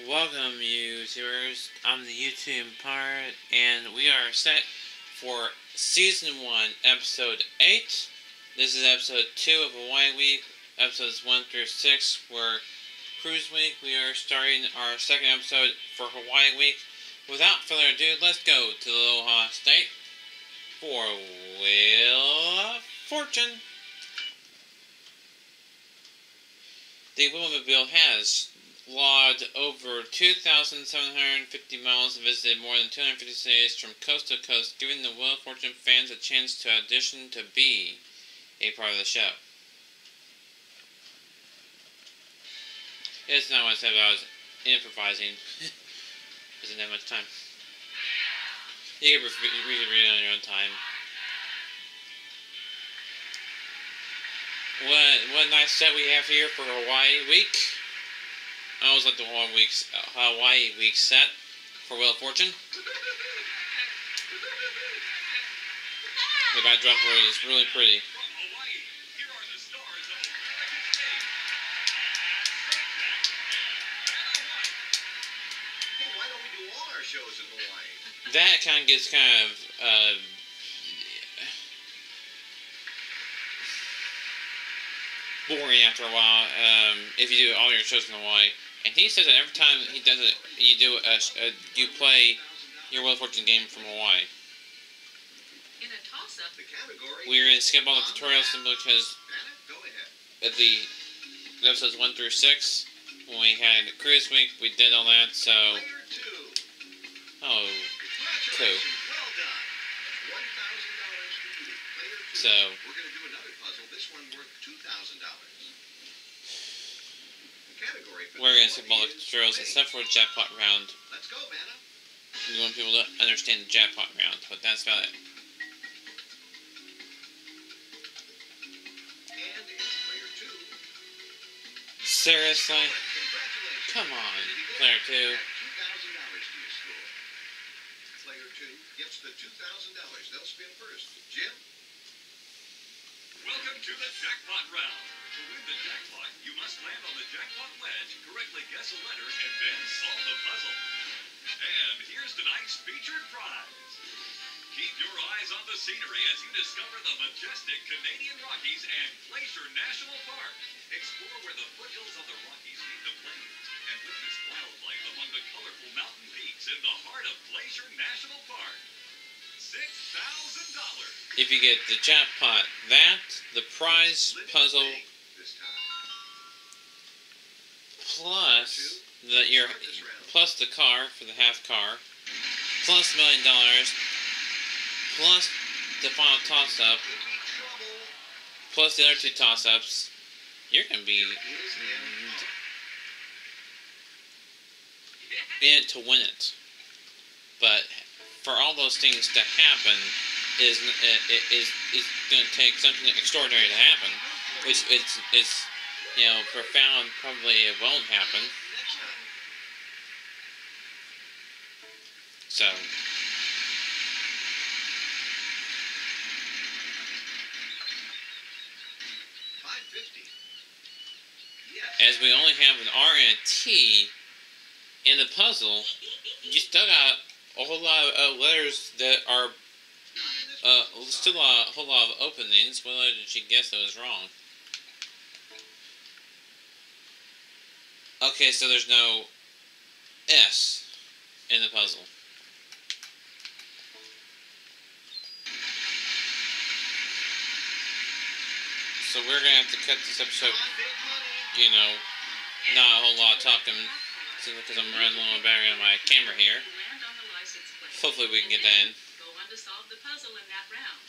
Welcome, YouTubers. I'm the YouTube part, and we are set for Season 1, Episode 8. This is Episode 2 of Hawaii Week. Episodes 1 through 6 were Cruise Week. We are starting our second episode for Hawaii Week. Without further ado, let's go to the Aloha State for Wheel of Fortune. The Wheelmobile has logged over 2,750 miles and visited more than 250 cities from coast to coast, giving the Wheel of Fortune fans a chance to audition to be a part of the show. It's not what I said, but I was improvising. Doesn't have much time. You can read it on your own time. What a nice set we have here for Hawaii Week. I always like the Hawaii Week set for Wheel of Fortune. The backdrop is really pretty. Why don't we do all our shows in Hawaii? That kind of gets kind of boring after a while if you do all your shows in Hawaii. And he says that every time he does it, you play your Wheel of Fortune game from Hawaii. In a toss-up, We're going to skip all the tutorials simply because at the episodes 1 through 6, when we had Cruise Week, we did all that, so... Oh, cool. So, we're going to do another puzzle, this one worth $2,000. we're going to skip all the tutorials except for the jackpot round. Let's go, Vanna. We want people to understand the jackpot round, but that's about it. And it's player 2. Seriously? Congratulations. Come on, player 2. $2,000 to your score. Player 2 gets the $2,000. They'll spin first. Jim? Welcome to the jackpot round. To win the jackpot, you must land on the jackpot wedge, correctly guess a letter, and then solve the puzzle. And here's tonight's featured prize. Keep your eyes on the scenery as you discover the majestic Canadian Rockies and Glacier National Park. Explore where the foothills of the Rockies meet the plains and witness wildlife among the colorful mountain peaks in the heart of Glacier National Park. $6,000. If you get the jackpot, the prize puzzle, plus plus the car for the half car, plus $1 million, plus the final toss-up, plus the other two toss-ups, you're going to be in it to win it. But for all those things to happen, is going to take something extraordinary to happen, which it's profound. Probably it won't happen. So, as we only have an R and a T in the puzzle, you still got a whole lot of letters that are still a whole lot of openings. What letter did she guess that was wrong? Okay, so there's no S in the puzzle. So we're going to have to cut this episode, not a whole lot of talking, because I'm running low on battery on my camera here. Hopefully we can get that in. Go on to solve the puzzle in that round.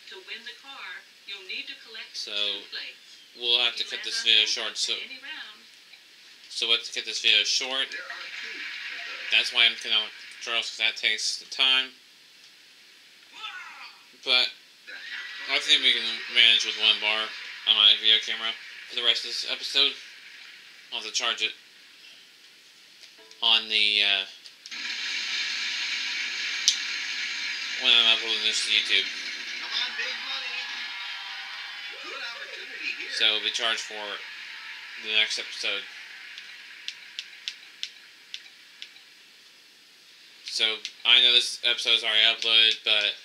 To win the car, you'll need to collect So, 2 plates. We'll have to cut this video short, so let's cut this video short. That's why I'm cutting out tutorials, because that takes the time. But I think we can manage with 1 bar on my video camera for the rest of this episode. I'll have to charge it on the when I'm uploading this to YouTube. So it'll be charged for the next episode. So I know this episode is already uploaded, but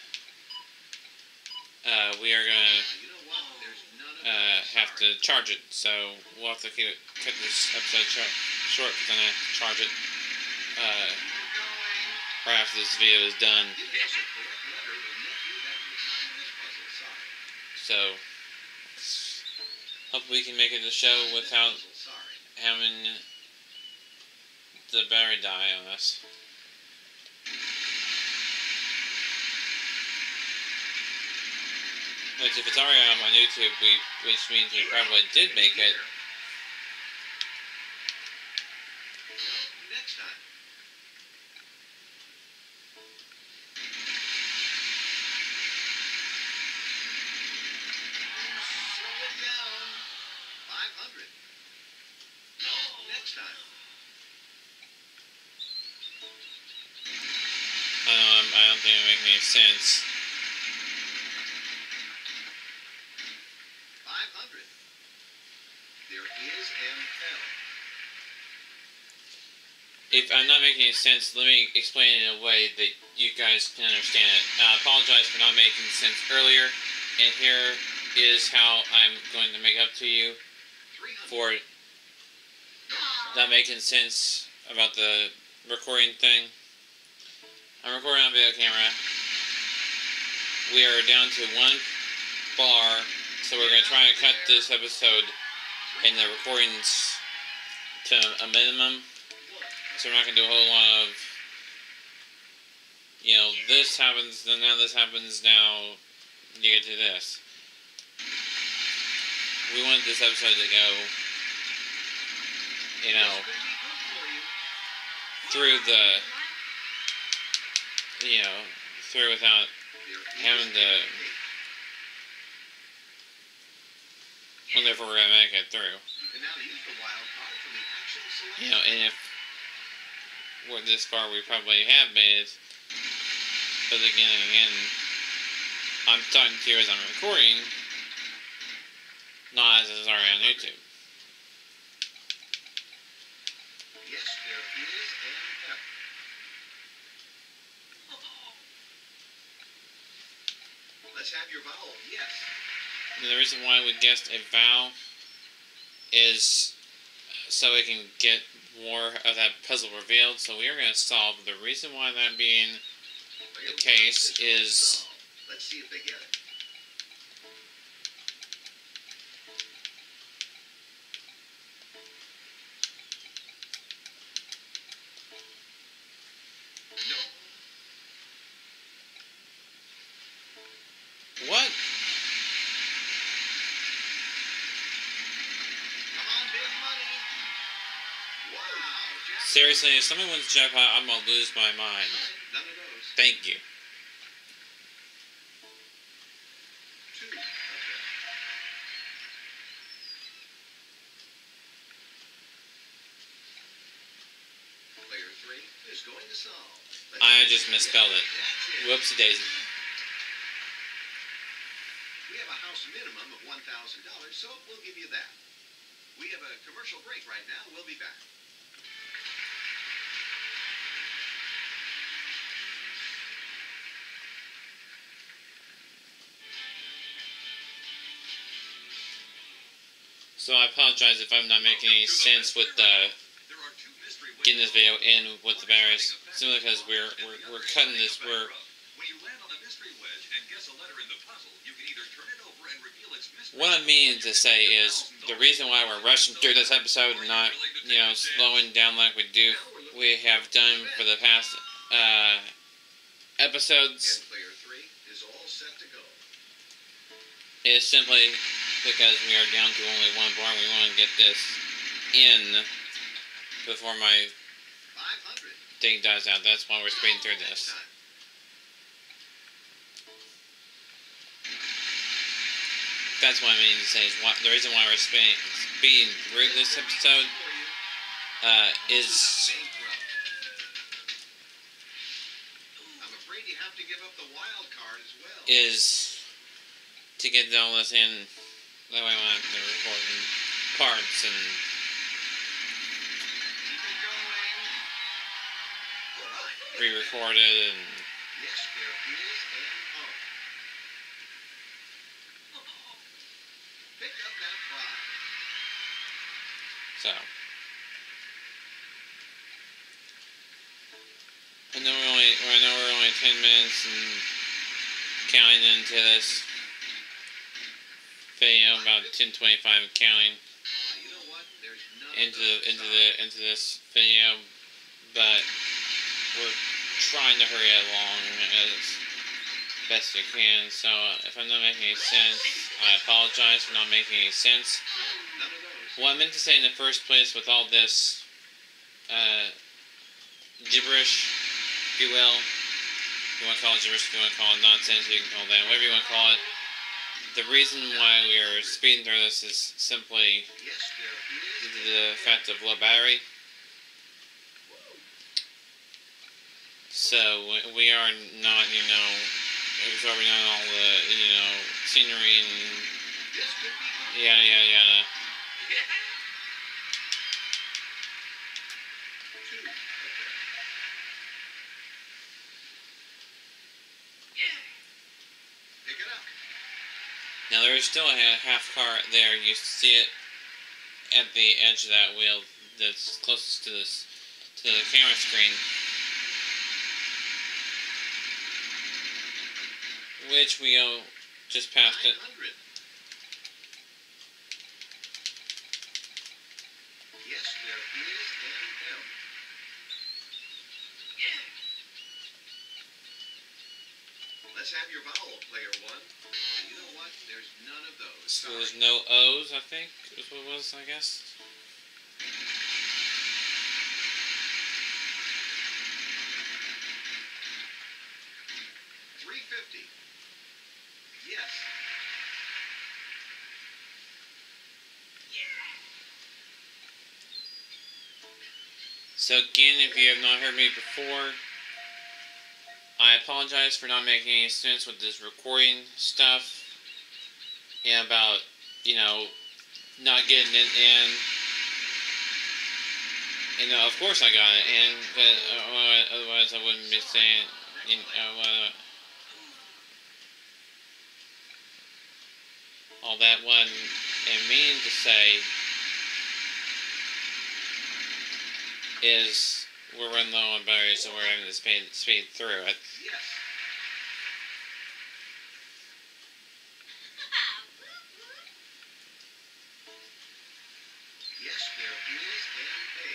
we are gonna You know what? There's none of have to charge it. So we'll have to cut this episode short because I'm gonna have to charge it right after this video is done. Giving us a correct letter will net you that much in this puzzle. Sorry. So hope we can make it to the show without Sorry. having the battery die on us. Which, if it's already on YouTube, which means we probably did make it. No, next time. Slow it down. 500. No, next time. I don't think it makes any sense. 500. There is an L. If I'm not making any sense, let me explain it in a way that you guys can understand it. I apologize for not making sense earlier, and here is how I'm going to make up to you 300. for not making sense about the recording thing. I'm recording on video camera. We are down to one bar, so we're going to try and cut this episode and the recordings to a minimum. So we're not going to do a whole lot of, this happens, then now this happens, now you get to this. We want this episode to go, through through without having to, well, therefore we're going to make it through. You can now use the wild card from the action select. And if we're this far, we probably have made it. But again, I'm talking to you as I'm recording, not as it's already on YouTube. Yes, there is an F. Let's have your vowel. Yes. And the reason why we guessed a vowel is so we can get more of that puzzle revealed. So we are going to solve. The reason why that being the case is, Let's see if they get it. Nope. what? Come on, big money. Wow. Jack. Seriously, if someone wins jackpot, I'm going to lose my mind. None of those. Thank you. 2 of them. Player 3 is going to solve. Let's I see just if they misspelled get it. That's it. Whoopsie daisy. We have a house minimum of $1,000, so we'll give you that. We have a commercial break right now. We'll be back. So I apologize if I'm not making any sense with getting this video in with the batteries. Simply because we're cutting this. When you land on a mystery wedge and guess a letter in the puzzle, you can either turn it over and reveal its mystery. What I'm meaning to say is the reason why we're rushing through this episode and not, slowing down like we have done for the past episodes And player 3 is all set to go. is simply because we are down to only one bar. We want to get this in before my 500. thing dies out. That's why we're speeding through Next this. time. That's what I mean to say is the reason why we're speeding through this episode is Big throw. I'm afraid you have to give up the wild card as well. to get all this in. That way I don't have to record in parts and Keep it going. re-recorded and Yes, there is an O. Pick up that prize. so. I know we're only 10 minutes and counting into this video, about 10:25 counting You know what? There's none into this video, but we're trying to hurry it along as best we can. So if I'm not making any sense, I apologize for not making any sense. None of those. What I meant to say in the first place with all this gibberish, if you will. If you want to call it gibberish, if you want to call it nonsense, you can call that, whatever you want to call it. The reason why we are speeding through this is simply Yes, there due is to the fact of low battery. So we are not, absorbing on all the, scenery and This could be yada yada yada. two. Okay. Pick it up. Now there is still a half car there. You see it at the edge of that wheel that's closest to the camera screen, which we go just past it. 900. Yes, there is an M. Let's have your vowel, player one. You know what? There's none of those. So there's no O's, I think, is what it was, I guess. $3.50. Yes. So again, if you have not heard me before, I apologize for not making any sense with this recording stuff and about, not getting it in. And of course I got it in, but otherwise I wouldn't be saying, all that one and meaning to say is we're running low on battery, so we're having to speed through it. Yes. Yes, there is an A.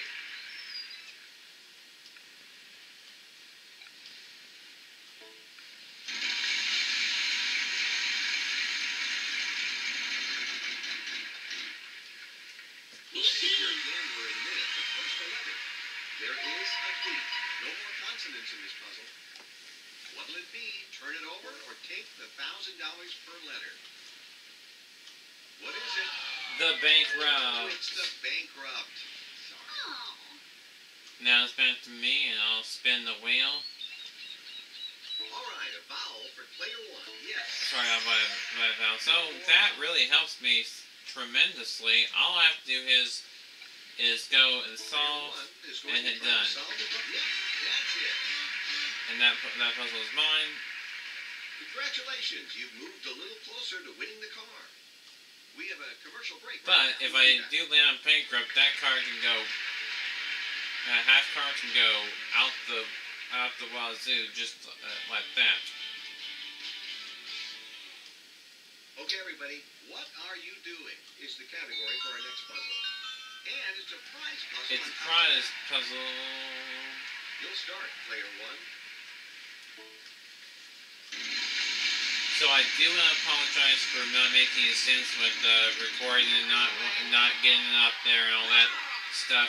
We'll see if you're a gambler in a minute, but first 11. There is a D. No more consonants in this puzzle. What'll it be? Turn it over or take the $1,000 per letter? What is it? The Oh, bankrupt. it's the bankrupt. Sorry. Now it's back to me, and I'll spin the wheel. All right, a vowel for player one. Yes. Sorry about my vowel. So that really helps me tremendously. All I have to do is go and solve, Player one is going and to hit try to done. solve the puzzle. Yeah, that's it. And that puzzle is mine. Congratulations, you've moved a little closer to winning the car. We have a commercial break. But if I do land on bankrupt, that car can go. Half car can go out the wazoo just like that. Okay, everybody, what are you doing? Is the category for our next puzzle. And it's a prize puzzle. It's on a top of prize that. puzzle. You'll start, player one. So I do want to apologize for not making any sense with the recording and not getting it up there and all that stuff.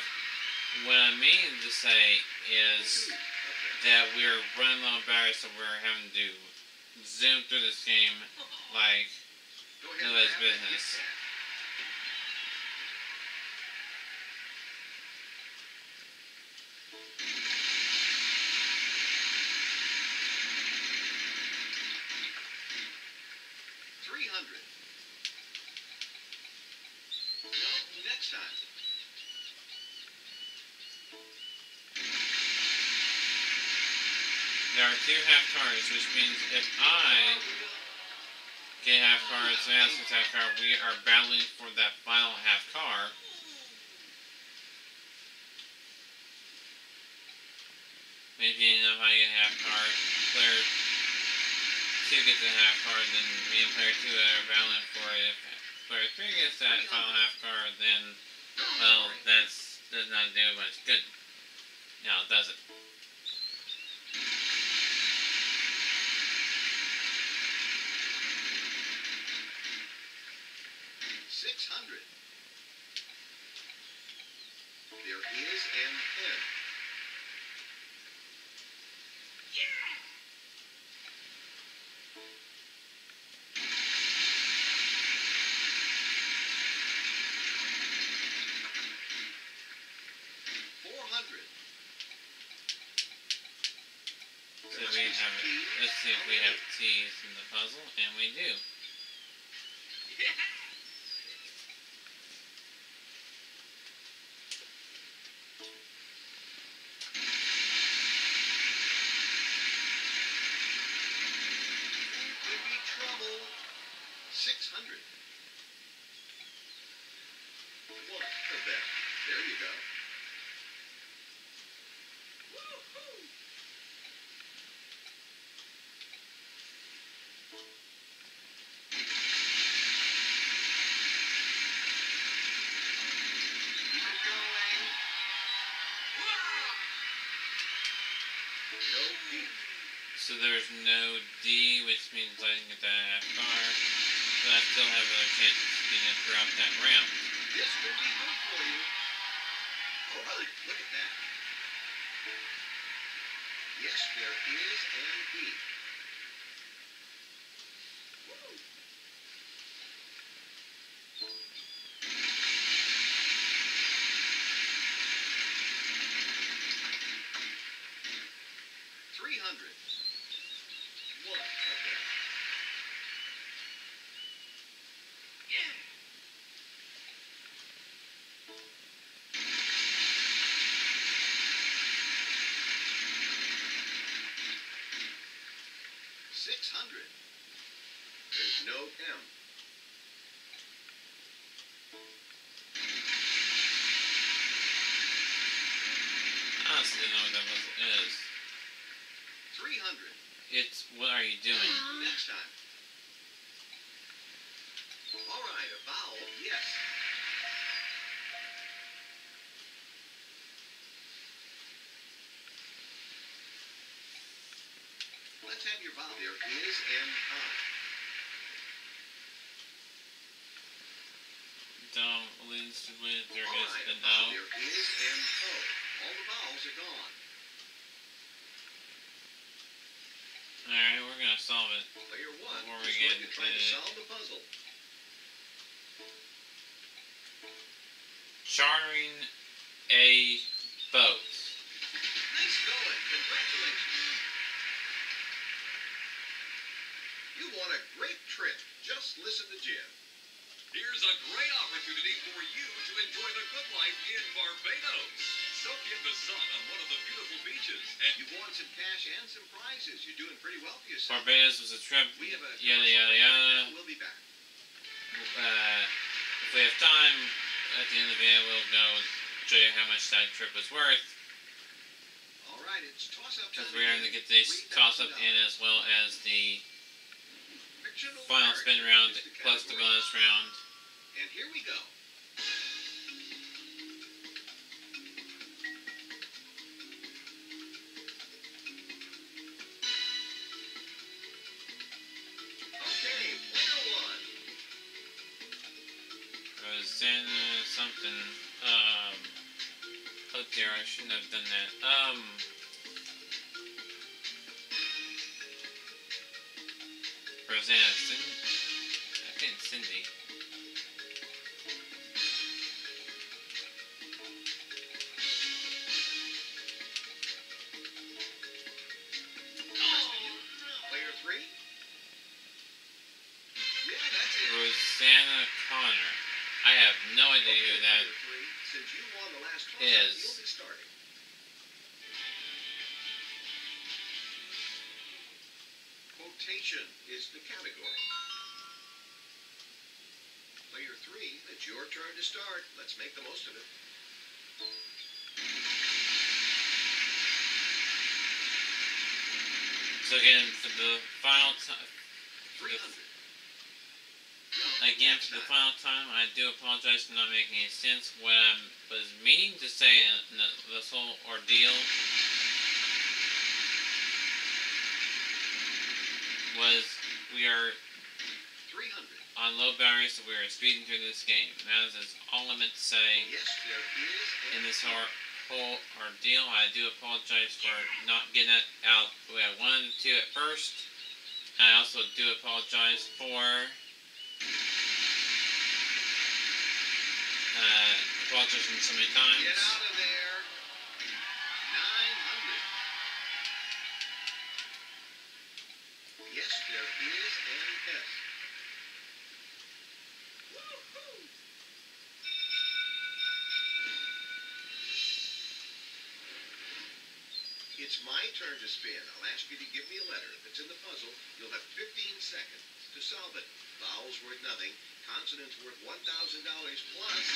What I mean to say is that we're running low on battery, so we're having to zoom through this game like Go ahead. nobody's and have it. business. Get that. $300. No, next time. there are 2 half cards, which means if I get half cards and Alice gets half card, we are battling for that final half card. Maybe if I get half card, player 2 gets a half card, then me and player 2 are battling for it. If player 3 gets that final half card, then, well, that does not do much good. No, it doesn't. $600. There is an N. So we have, let's see if we have T's in the puzzle, and we do. Could be trouble. 600. One of them. There you go. Woo-hoo. Keep it going. No D. So there's no D, which means I didn't get that half card. But I still have other chances of getting it throughout that round. This could be good for you. Oh, look at that. Yes, there is an E. Woo. $300. One of them. $600. There's no M. I honestly don't know what that puzzle is. 300. It's, what are you doing? Next time. All right, a vowel, yes. Let's have your vowel. There is an I. Don't lose to it, there All is right, an a vowel. O. There is an O. All the vowels are gone. Alright, we're gonna solve it. Player 1 Before we is get going to try to into- solve the puzzle. Chartering a boat. Nice going. Congratulations. You won a great trip. Just listen to Jim. Here's a great opportunity for you to enjoy the good life in Barbados. Soak in the sun on one of the beautiful beaches. And You won some cash and some prizes. You're doing pretty well for yourself. Barbados was a trip, We have a yada yada yada. We'll be back. If we have time, at the end of the video, we'll go show you how much that trip was worth. All right, it's toss-up time. Because we're going to get this toss-up in as well as the Fictional final spin character round is the plus the category. bonus round. And here we go. Okay, player 1. Rosanna something. Oh dear, I shouldn't have done that. Rosanna, I think it's Cindy. Player 3. Yeah, that's it. Rosanna Connor. I have no idea Okay, who that player 3, since you won the last toss-up, is. you'll be starting. Rotation is the category. Player 3, it's your turn to start. Let's make the most of it. So again, for the final time, 300. again for the final time, I do apologize for not making any sense. What I was meaning to say in this whole ordeal was we are 300. on low battery, so we are speeding through this game. That is all I meant to say Yes, there is. in this whole ordeal. I do apologize for not getting it out the way I wanted to at first. I also do apologize for apologizing so many times. Get out of there. 900. Yes, there is an S. Woo-hoo. It's my turn to spin. I'll ask you to give me a letter. If it's in the puzzle, you'll have 15 seconds to solve it. Vowels worth nothing. Consonants worth $1,000 plus.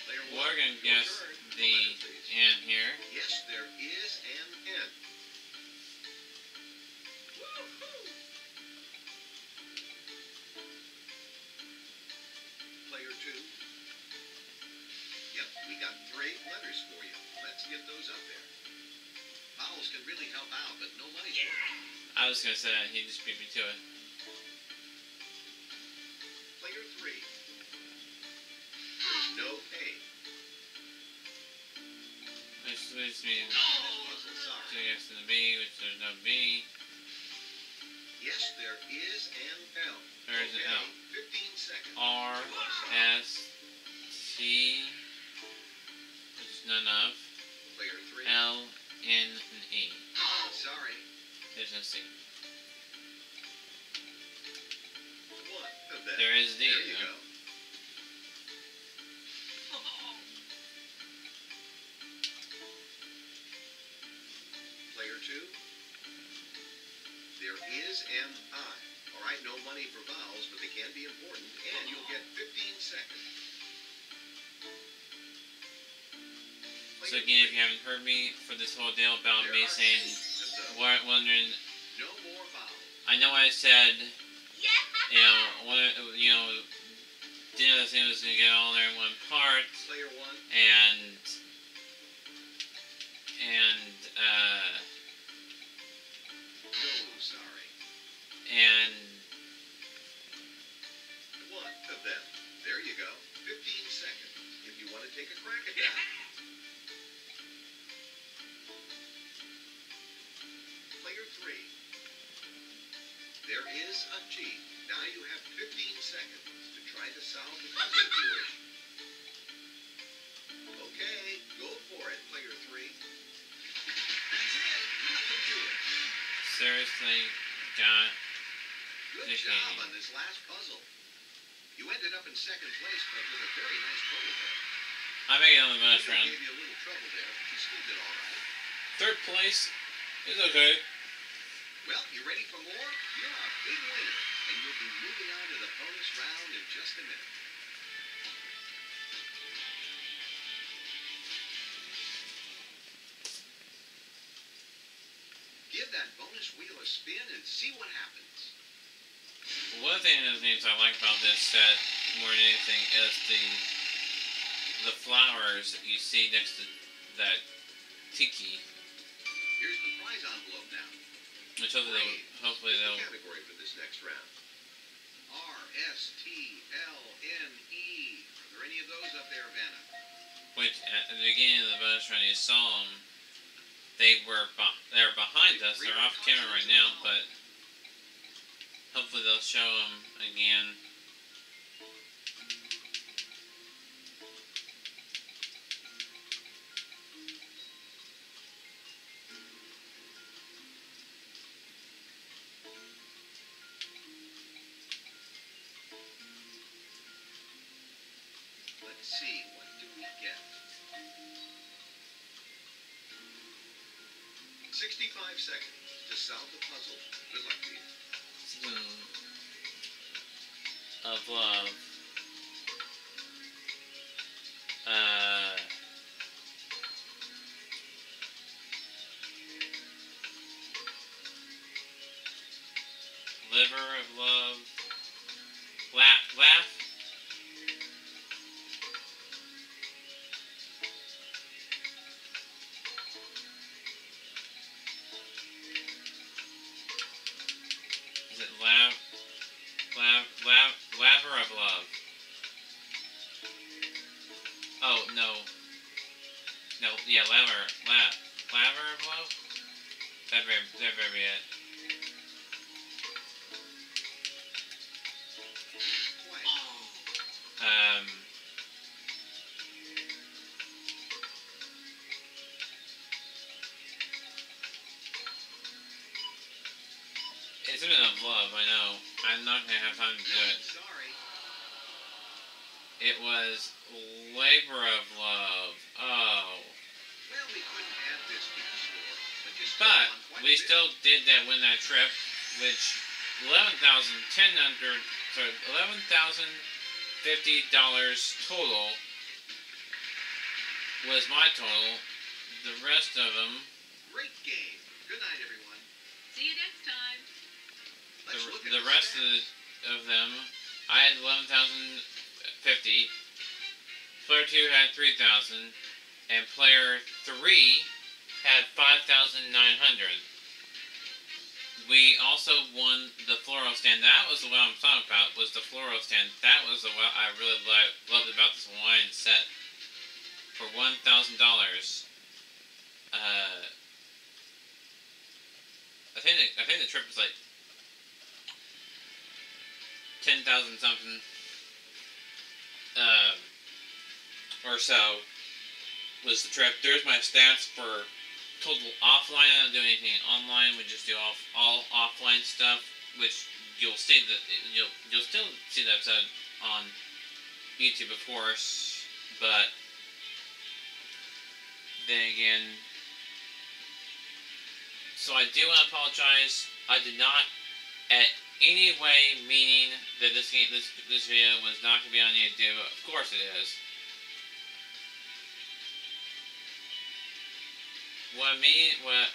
Player 1, We're going to your guess turn. the Letter, please. N here. Yes, there is an N. Woo-hoo. Player 2. Yep, we got 3 letters for you. Let's get those up there. Vowels can really help out, but no money's worth. I was going to say that. He just beat me to it. Player 3. There's no A. Which leaves me Puzzle, to sorry. guess the B, which there's no B. Yes, there is an L. There is an Okay, L. 15 seconds. R, S, T, which is none of. Player 3. L, N, and E. Oh, sorry. There's no C. One of them. There is D, There you though. go. Player 2. There is an I. All right, no money for vowels, but they can be important, and you'll get 15 seconds. So again, if you haven't heard me for this whole deal about There me are saying, 8 of them. wondering, No more vowels. I know I said, didn't know this thing was going to get all there in one part, Player 1. and, No, sorry. and, One of them. There you go. 15 seconds. If you want to take a crack at that. Player 3. There is a G. Now you have 15 seconds to try to solve the puzzle if you wish. Okay, go for it, player 3. That's it. Nothing to it. seriously, got, Good Okay. job on this last puzzle. You ended up in second place, but with a very nice total there. I make it on the bonus It round. gave you a little trouble there, but you still did all right. Third place is okay. Well, you ready for more? You're our big winner, and you'll be moving on to the bonus round in just a minute. Give that bonus wheel a spin and see what happens. One thing of the things I like about this set more than anything is the flowers that you see next to that tiki, Here's the prize envelope now. which hopefully Here's they'll. the category for this next round. R-S-T-L-N-E. Are there any of those up there, Vanna? Which at the beginning of the bonus round you saw them. They were behind us. They're off camera right now, but hopefully they'll show them again. Let's see, what do we get? 65 seconds to solve the puzzle. Good luck to you. Season of Love. Liver of Love. Laugh. Is it Laver of Love? Oh, no. No, yeah, Laver of Love? That better be it. It's a bit of love, I know. I'm not gonna have time to do it. Sorry. It was Labor of Love. Oh. Well, we couldn't add this to the score, but you still But won quite we a bit. still did win that trip, which $11,050 total was my total. The rest of them, Great game. Good night, everyone. See you next time. Let's look at the rest stats. of them, I had 11,050. Player 2 had 3,000, and player 3 had 5,900. We also won the floral stand. That was the one I'm talking about, was the floral stand. That was the one I really loved about this Hawaiian set. For $1,000. I think the trip was like 10,000 something. Or so was the trip. There's my stats for total offline. I don't do anything online. We just do all offline stuff, which you'll still see the episode on YouTube, of course. But then again, so I do want to apologize. I did not at any way meaning that this video was not going to be on YouTube. Of course it is. What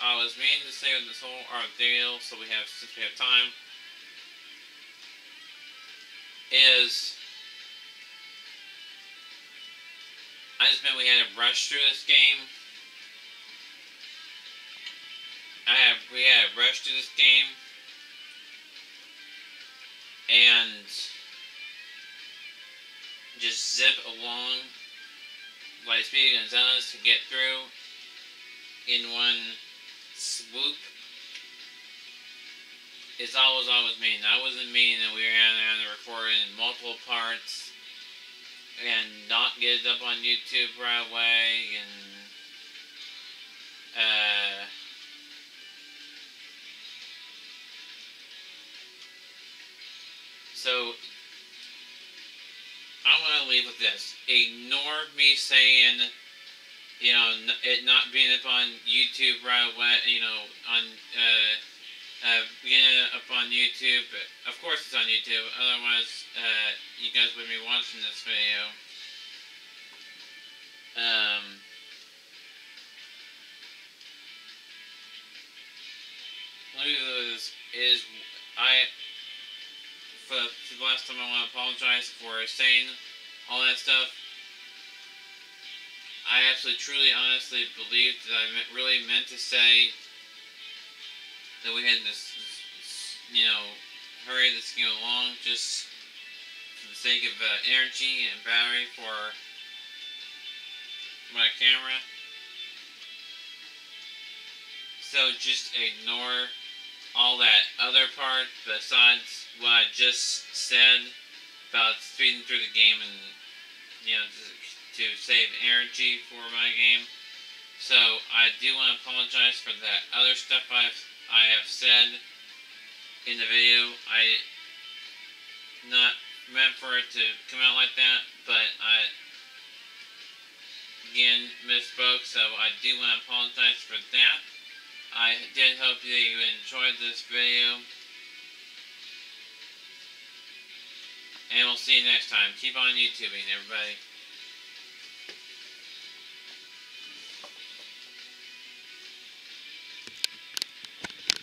I was meaning to say with this whole ordeal, since we have time, is I just meant we had to rush through this game. We had to rush through this game, and just zip along like Speedy Gonzalez to get through in one swoop. It's always mean. I wasn't meaning that we were going to record in multiple parts and not get it up on YouTube right away, and so I'm gonna leave with this. Ignore me saying, it not being up on YouTube right away, getting it up on YouTube. But of course it's on YouTube, otherwise, you guys wouldn't be watching this video. Let me do this, for the last time I want to apologize for saying all that stuff. I absolutely, truly, honestly believed that I really meant to say that we had this hurry this game along just for the sake of energy and battery for my camera. So just ignore all that other part besides what I just said about speeding through the game and to save energy for my game. So I do want to apologize for that other stuff I have said in the video. I not meant for it to come out like that, but again misspoke, so I do want to apologize for that. I did hope that you enjoyed this video. And we'll see you next time. Keep on YouTubing, everybody.